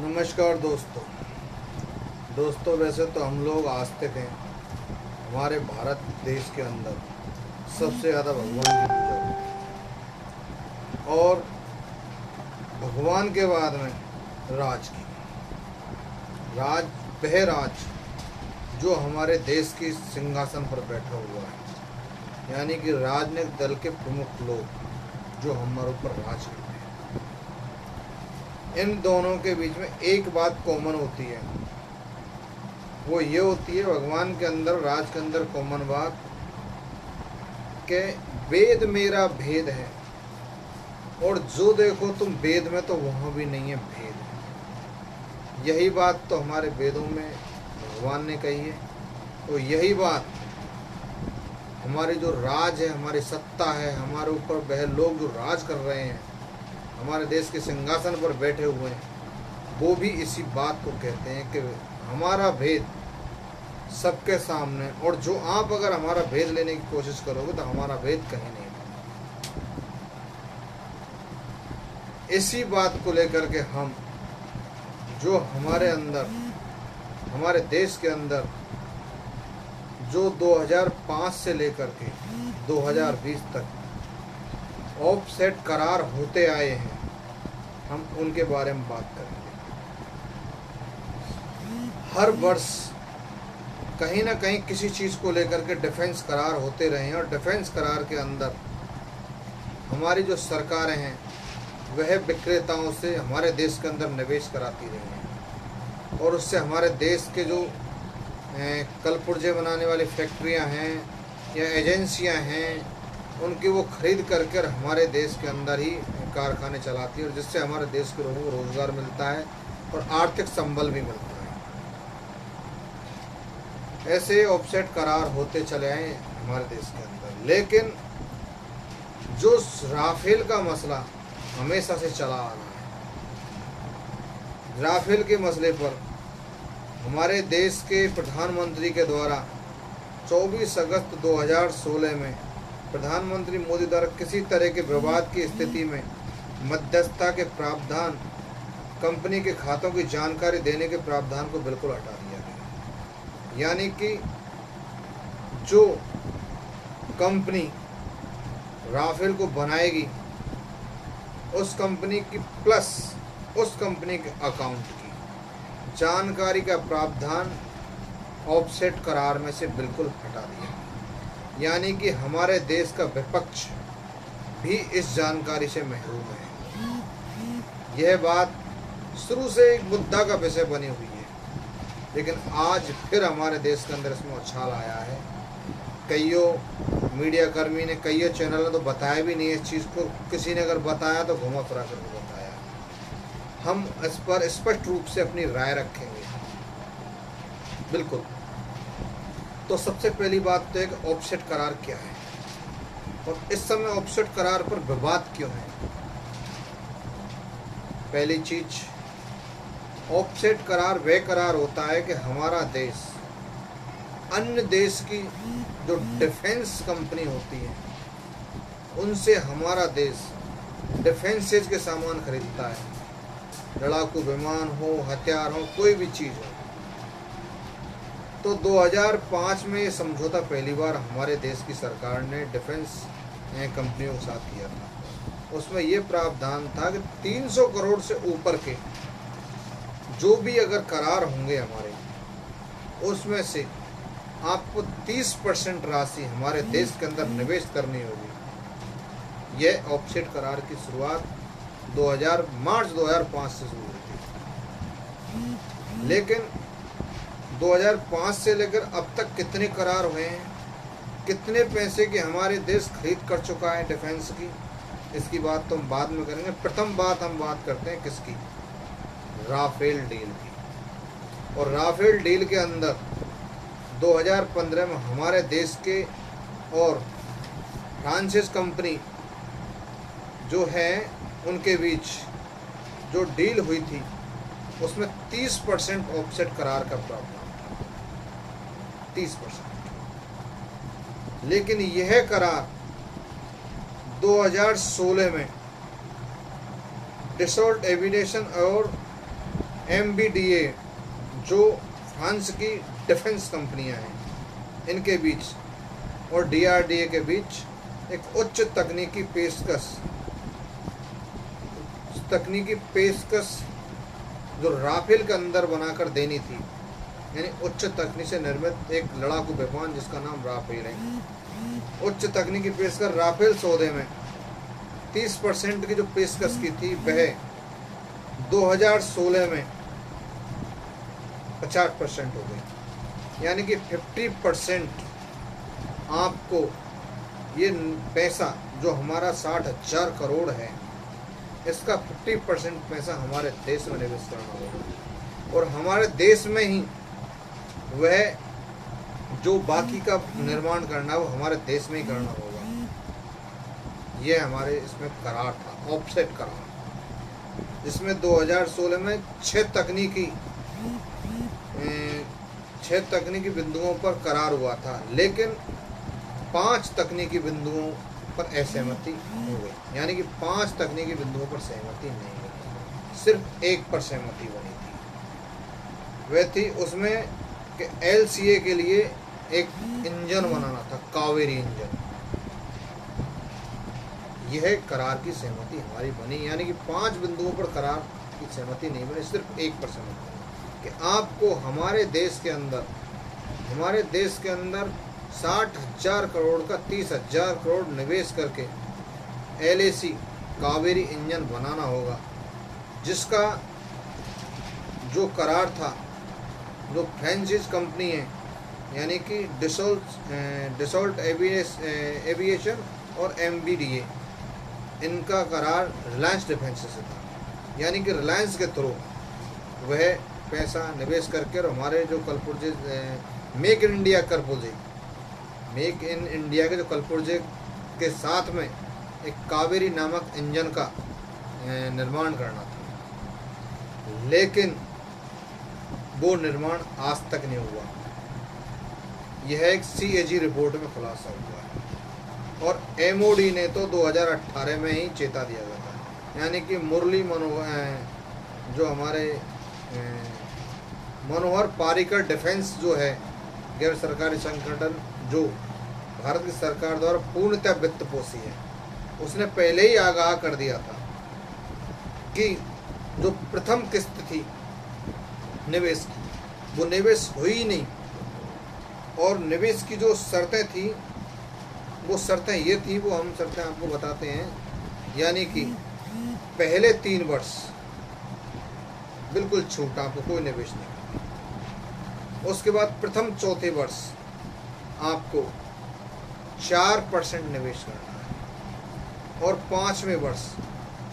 नमस्कार दोस्तों वैसे तो हम लोग आस्तिक हैं। हमारे भारत देश के अंदर सबसे ज़्यादा भगवान की पूजा होती है और भगवान के बाद में राज वह राज जो हमारे देश की सिंहासन पर बैठा हुआ है, यानी कि राजनीतिक दल के प्रमुख लोग जो हमारे ऊपर राज करते हैं। इन दोनों के बीच में एक बात कॉमन होती है, वो ये होती है भगवान के अंदर, राज के अंदर कॉमन बात के वेद मेरा भेद है, और जो देखो तुम वेद में तो वहाँ भी नहीं है भेद है। यही बात तो हमारे वेदों में भगवान ने कही है। तो यही बात हमारी जो राज है, हमारी सत्ता है, हमारे ऊपर वह लोग जो राज कर रहे हैं, हमारे देश के सिंहासन पर बैठे हुए हैं, वो भी इसी बात को कहते हैं कि हमारा भेद सबके सामने, और जो आप अगर हमारा भेद लेने की कोशिश करोगे तो हमारा भेद कहीं नहीं। इसी बात को लेकर के हम जो हमारे अंदर, हमारे देश के अंदर जो 2005 से लेकर के 2020 तक ऑफसेट करार होते आए हैं, हम उनके बारे में बात करेंगे। हर वर्ष कहीं ना कहीं किसी चीज़ को लेकर के डिफेंस करार होते रहे हैं, और डिफेंस करार के अंदर हमारी जो सरकारें हैं वह विक्रेताओं से हमारे देश के अंदर निवेश कराती रही हैं, और उससे हमारे देश के जो कलपुर्जे बनाने वाली फैक्ट्रियां हैं या एजेंसियां हैं, उनकी वो खरीद करके हमारे देश के अंदर ही कारखाने चलाती है, और जिससे हमारे देश के लोगों को रोज़गार मिलता है और आर्थिक संबल भी मिलता है। ऐसे ऑफसेट करार होते चले आए हमारे देश के अंदर। लेकिन जो राफेल का मसला हमेशा से चला आ रहा है, राफेल के मसले पर हमारे देश के प्रधानमंत्री के द्वारा 24 अगस्त 2016 में प्रधानमंत्री मोदी द्वारा किसी तरह के विवाद की स्थिति में मध्यस्थता के प्रावधान, कंपनी के खातों की जानकारी देने के प्रावधान को बिल्कुल हटा दिया गया। यानी कि जो कंपनी राफेल को बनाएगी, उस कंपनी की प्लस उस कंपनी के अकाउंट की जानकारी का प्रावधान ऑफसेट करार में से बिल्कुल हटा दिया। यानी कि हमारे देश का विपक्ष भी इस जानकारी से महरूम है। यह बात शुरू से एक मुद्दा का विषय बनी हुई है, लेकिन आज फिर हमारे देश के अंदर इसमें उछाल आया है। कईयों मीडिया कर्मी ने, कईयों चैनल ने तो बताया भी नहीं इस चीज़ को, किसी ने अगर बताया तो घुमा फिरा करके बताया। हम इस पर स्पष्ट रूप से अपनी राय रखेंगे। बिल्कुल। तो सबसे पहली बात तो एक ऑफसेट करार क्या है, और इस समय ऑफसेट करार पर विवाद क्यों है। पहली चीज, ऑफसेट करार वह करार होता है कि हमारा देश अन्य देश की जो डिफेंस कंपनी होती है, उनसे हमारा देश डिफेंसेज के सामान खरीदता है, लड़ाकू विमान हो, हथियार हो, कोई भी चीज़ हो। तो 2005 में ये समझौता पहली बार हमारे देश की सरकार ने डिफेंस कंपनियों के साथ किया था। उसमें ये प्रावधान था कि 300 करोड़ से ऊपर के जो भी अगर करार होंगे हमारे, उसमें से आपको 30% राशि हमारे देश के अंदर निवेश करनी होगी। यह ऑफसेट करार की शुरुआत मार्च 2005 से शुरू हुई थी। लेकिन 2005 से लेकर अब तक कितने करार हुए हैं, कितने पैसे की हमारे देश खरीद कर चुका है डिफेंस की, इसकी बात तो हम बाद में करेंगे। प्रथम बात हम बात करते हैं किसकी, राफेल डील की। और राफेल डील के अंदर 2015 में हमारे देश के और फ्रांसिस कंपनी जो है उनके बीच जो डील हुई थी, उसमें 30% ऑफसेट करार का प्रावधान था, 30%। लेकिन यह करार 2016 में डिसॉल्ट एविएशन और MBDA जो फ्रांस की डिफेंस कंपनियां हैं, इनके बीच और DRDA के बीच एक उच्च तकनीकी पेशकश जो राफेल के अंदर बनाकर देनी थी, यानी उच्च तकनीक से निर्मित एक लड़ाकू विमान जिसका नाम राफेल है। उच्च तकनीकी पेशकश राफेल सौदे में 30% की जो पेशकश की थी वह 2016 में 50% हो गई, यानी कि 50% आपको ये पैसा जो हमारा 60,000 करोड़ है, इसका 50% पैसा हमारे देश में निवेश करना होगा और हमारे देश में ही वह जो बाकी का निर्माण करना है वो हमारे देश में ही करना होगा। ये हमारे इसमें करार था, ऑफसेट करार, जिसमें 2016 में 6 तकनीकी बिंदुओं पर करार हुआ था, लेकिन 5 तकनीकी बिंदुओं पर असहमति हो गई, यानी कि 5 तकनीकी बिंदुओं पर सहमति नहीं हुई, सिर्फ एक पर सहमति बनी थी। वह थी उसमें कि LCA के लिए एक इंजन बनाना था, कावेरी इंजन। यह करार की सहमति हमारी बनी, यानी कि 5 बिंदुओं पर करार की सहमति नहीं बनी, सिर्फ एक पर सहमति बनी कि आपको हमारे देश के अंदर 60,000 करोड़ का 30,000 करोड़ निवेश करके LAC कावेरी इंजन बनाना होगा, जिसका जो करार था, जो फ्रेंचाइज कंपनी है यानी कि डसॉल्ट एविएशन और MBDA, इनका करार रिलायंस डिफेंस से था, यानी कि रिलायंस के थ्रू वह पैसा निवेश करके और हमारे जो कल प्रोजेक्ट मेक इन इंडिया के जो कल प्रोजेक्ट के साथ में एक कावेरी नामक इंजन का निर्माण करना था, लेकिन वो निर्माण आज तक नहीं हुआ। यह एक CAG रिपोर्ट में खुलासा हुआ है और MOD ने तो 2018 में ही चेता दिया गया था, यानी कि मुरली मनोहर जो हमारे मनोहर पारिकर डिफेंस जो है गैर सरकारी संगठन जो भारत की सरकार द्वारा पूर्णतः वित्त पोषी है, उसने पहले ही आगाह कर दिया था कि जो प्रथम किस्त थी निवेश की, वो निवेश हुई ही नहीं, और निवेश की जो शर्तें थी वो शर्तें ये थी, वो हम शर्तें आपको बताते हैं, यानी कि पहले 3 वर्ष बिल्कुल छूट, आपको कोई निवेश नहीं। उसके बाद प्रथम चौथे वर्ष आपको 4% निवेश करना है और 5वें वर्ष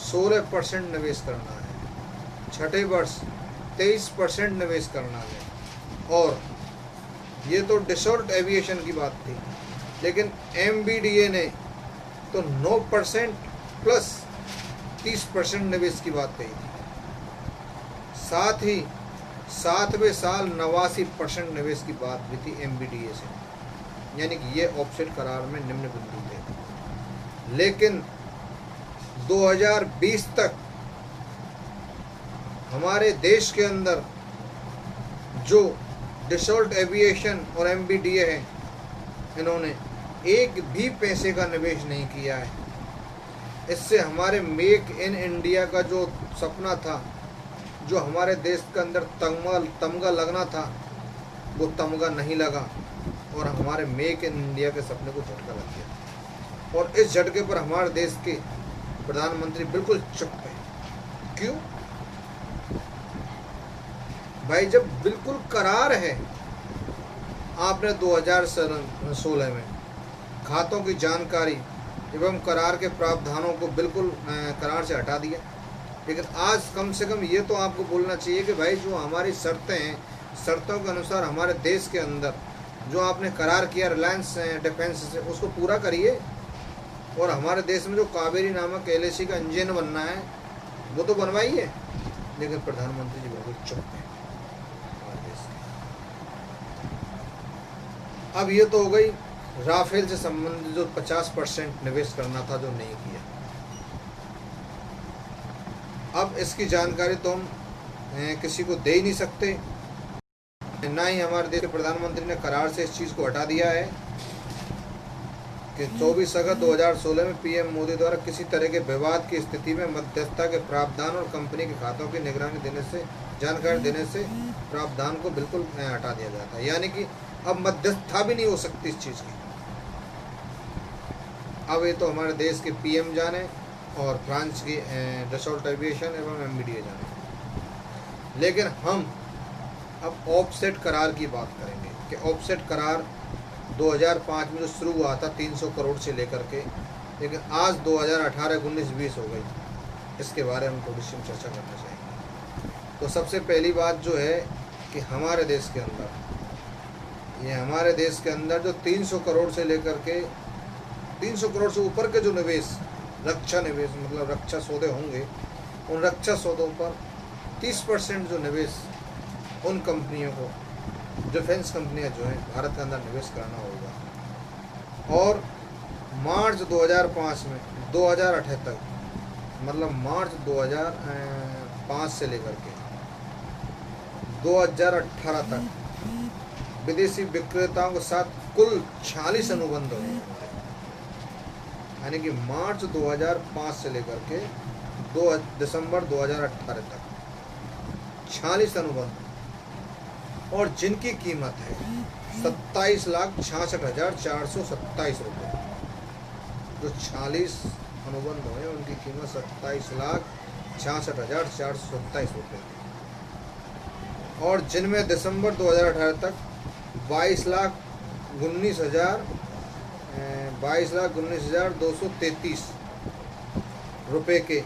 16% निवेश करना है, छठे वर्ष 23% निवेश करना है। और ये तो डसॉल्ट एविएशन की बात थी, लेकिन MBDA ने तो 9% प्लस 30% निवेश की बात कही थी। साथ ही 7वें साल 89% निवेश की बात भी थी MBDA से, यानी कि ये ऑफसेट करार में निम्न बिंदु थे। लेकिन 2020 तक हमारे देश के अंदर जो डसॉल्ट एविएशन और MBDA है, इन्होंने एक भी पैसे का निवेश नहीं किया है। इससे हमारे मेक इन इंडिया का जो सपना था, जो हमारे देश के अंदर तमगा लगना था, वो तमगा नहीं लगा और हमारे मेक इन इंडिया के सपने को झटका लग गया। और इस झटके पर हमारे देश के प्रधानमंत्री बिल्कुल चुप है। क्यों भाई? जब बिल्कुल करार है, आपने 2016 में खातों की जानकारी एवं करार के प्रावधानों को बिल्कुल करार से हटा दिया, लेकिन आज कम से कम ये तो आपको बोलना चाहिए कि भाई जो हमारी शर्तें हैं, शर्तों के अनुसार हमारे देश के अंदर जो आपने करार किया रिलायंस डिफेंस से, उसको पूरा करिए। और हमारे देश में जो कावेरी नामक LAC का इंजन बनना है वो तो बनवाइए। लेकिन प्रधानमंत्री जी बिल्कुल चुप हैं हमारे देश में। अब ये तो हो गई राफेल से संबंधित जो 50% निवेश करना था जो नहीं किया। अब इसकी जानकारी तो हम किसी को दे ही नहीं सकते। ना ही हमारे देश के प्रधानमंत्री ने करार से इस चीज़ को हटा दिया है कि 24 अगस्त 2016 में पीएम मोदी द्वारा किसी तरह के विवाद की स्थिति में मध्यस्थता के प्रावधान और कंपनी के खातों की निगरानी देने से जानकारी देने से प्रावधान को बिल्कुल हटा दिया गया था। यानी कि अब मध्यस्थता भी नहीं हो सकती इस चीज़ की। अब ये तो हमारे देश के पीएम जाने और फ्रांस की डसॉल्ट एविएशन एवं एमबीडीए जाने। लेकिन हम अब ऑफसेट करार की बात करेंगे कि ऑफसेट करार 2005 में जो शुरू हुआ था 300 करोड़ से लेकर के, लेकिन आज 2018, 19, 20 हो गई। इसके बारे में हम थोड़ी सी चर्चा करना चाहेंगे। तो सबसे पहली बात जो है कि हमारे देश के अंदर जो 300 करोड़ से लेकर के 300 करोड़ से ऊपर के जो निवेश, रक्षा निवेश मतलब रक्षा सौदे होंगे, उन रक्षा सौदों पर 30% जो निवेश उन कंपनियों को, डिफेंस कंपनियां जो हैं भारत के अंदर निवेश करना होगा। और मार्च 2005 में 2008 तक, मतलब मार्च 2005 से लेकर के 2018 तक विदेशी विक्रेताओं के साथ कुल 46 अनुबंध हुए। यानी कि मार्च 2005 से लेकर के दिसंबर 2018 तक 46 अनुबंध, और जिनकी कीमत है 27,66,427 रुपये। जो 46 अनुबंध हुए उनकी कीमत 27,66,427 रुपये, और जिनमें दिसंबर 2018 तक 22,19,233 रुपये के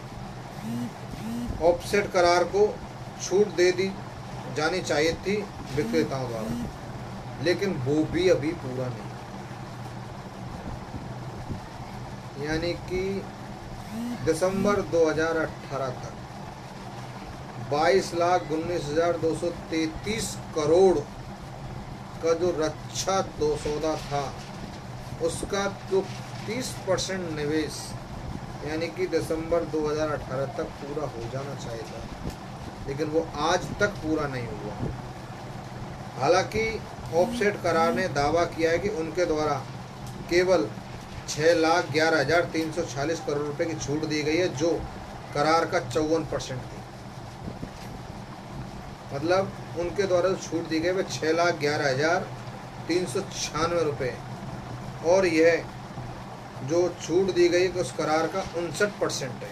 ऑफसेट करार को छूट दे दी जानी चाहिए थी विक्रेताओं द्वारा, लेकिन वो भी अभी पूरा नहीं। यानी कि दिसंबर 2018 तक 22,19,233 करोड़ का जो रक्षा सौदा था, उसका जो 30% निवेश यानी कि दिसंबर 2018 तक पूरा हो जाना चाहिए था, लेकिन वो आज तक पूरा नहीं हुआ। हालांकि ऑफसेट करार ने दावा किया है कि उनके द्वारा केवल 6,11,346 करोड़ रुपए की छूट दी गई है, जो करार का 54% थी। मतलब उनके द्वारा जो छूट दी गई वह 6,11,396 रुपये, और यह जो छूट दी गई उस करार का 59% है।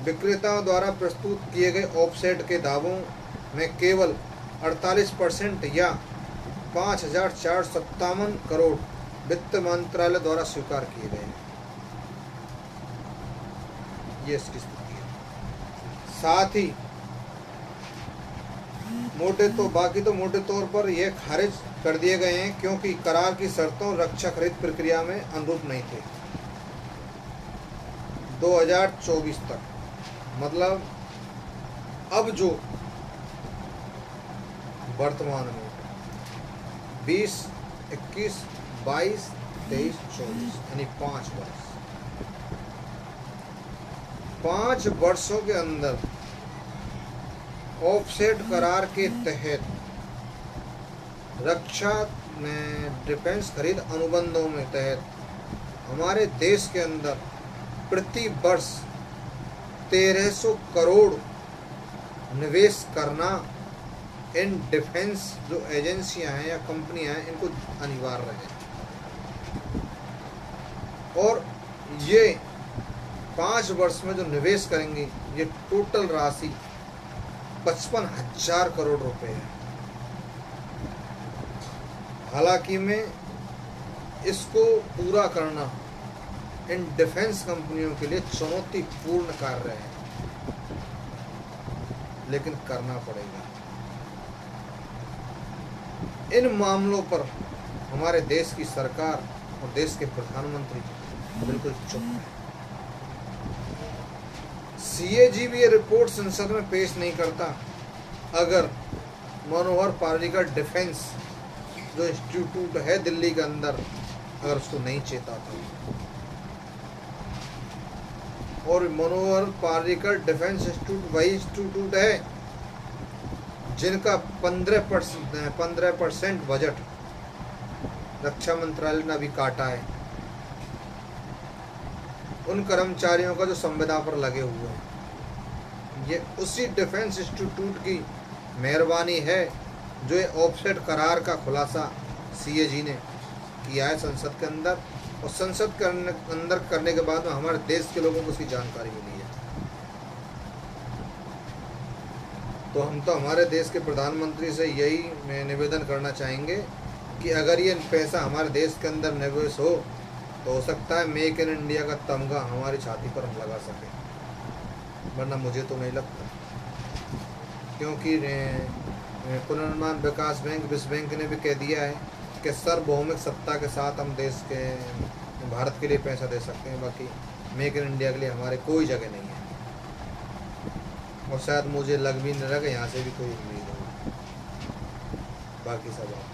विक्रेताओं द्वारा प्रस्तुत किए गए ऑफसेट के दावों में केवल 48% या 5,457 करोड़ वित्त मंत्रालय द्वारा स्वीकार किए गए हैं। ये इसकी स्थिति है। साथ ही मोटे तौर पर यह खारिज कर दिए गए हैं क्योंकि करार की शर्तों रक्षा खरीद प्रक्रिया में अनुरूप नहीं थे। 2024 तक, मतलब अब जो वर्तमान में 20, 21, 22, 23, 24 यानी 5 वर्ष, 5 वर्षों के अंदर ऑफसेट करार के तहत रक्षा में डिफेंस खरीद अनुबंधों में तहत हमारे देश के अंदर प्रति वर्ष 1300 करोड़ निवेश करना इन डिफेंस जो एजेंसियां हैं या कंपनियां हैं इनको अनिवार्य है। और ये 5 वर्ष में जो निवेश करेंगे ये टोटल राशि 55,000 करोड़ रुपए है। हालांकि में इसको पूरा करना इन डिफेंस कंपनियों के लिए चुनौतीपूर्ण कार्य है, लेकिन करना पड़ेगा। इन मामलों पर हमारे देश की सरकार और देश के प्रधानमंत्री बिल्कुल चुप है। CAG भी ये रिपोर्ट संसद में पेश नहीं करता अगर मनोहर पर्रिकर डिफेंस जो इंस्टीट्यूट है दिल्ली के अंदर अगर उसको नहीं चेता था। और मनोहर पर्रिकर डिफेंस इंस्टीट्यूट वही इंस्टीट्यूट है जिनका 15% बजट रक्षा मंत्रालय ने अभी काटा है। उन कर्मचारियों का जो संविदा पर लगे हुए हैं, ये उसी डिफेंस इंस्टीट्यूट की मेहरबानी है जो ये ऑफसेट करार का खुलासा सीएजी ने किया है संसद के अंदर, और संसद के अंदर करने के बाद में हमारे देश के लोगों को उसकी जानकारी मिली है। तो हम तो हमारे देश के प्रधानमंत्री से यही निवेदन करना चाहेंगे कि अगर ये पैसा हमारे देश के अंदर निवेश हो सकता है मेक इन इंडिया का तमगा हमारी छाती पर हम लगा सकें, वरना मुझे तो नहीं लगता। क्योंकि पुनर्निर्माण विकास बैंक, विश्व बैंक ने भी कह दिया है कि सार्वभौमिक सत्ता के साथ हम देश के भारत के लिए पैसा दे सकते हैं, बाकी मेक इन इंडिया के लिए हमारे कोई जगह नहीं है। और शायद मुझे लग भी नहीं रहा कि यहाँ से भी कोई उम्मीद हो, बाकी सब आप